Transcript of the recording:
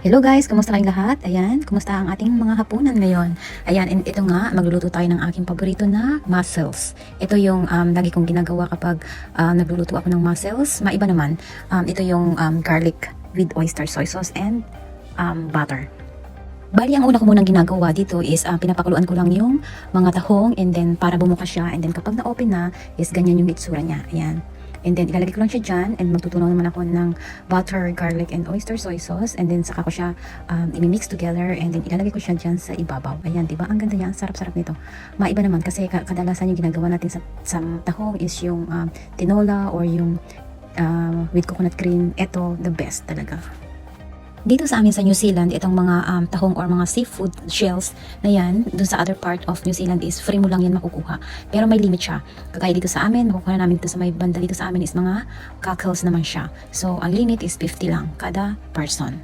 Hello guys, kumusta kayong lahat? Ayan, kumusta ang ating mga hapunan ngayon? Ayan, and ito nga, magluluto tayo ng aking paborito na mussels. Ito yung lagi kong ginagawa kapag nagluluto ako ng mussels. Maiba naman, ito yung garlic with oyster soy sauce and butter. Bali, ang una ko munang ginagawa dito is pinapakuluan ko lang yung mga tahong and then para bumuka siya, and then kapag na-open na is ganyan yung itsura niya. Ayan. And then ilalagay ko lang siya dyan, and magtutunaw naman ako ng butter, garlic, and oyster soy sauce, and then saka ko siya i-mix together, and then ilalagay ko siya dyan sa ibabaw. Ayan, diba? Ang ganda niya, ang sarap-sarap nito. Maiba naman kasi kadalasan yung ginagawa natin sa tahong is yung tinola or yung with coconut cream. Ito, the best talaga. Dito sa amin sa New Zealand, itong mga tahong or mga seafood shells na yan, dun sa other part of New Zealand is free mo lang yan makukuha. Pero may limit siya. Kagaya dito sa amin, makukuha namin dito sa may banda dito sa amin is mga cockles naman siya. So, ang limit is 50 lang kada person.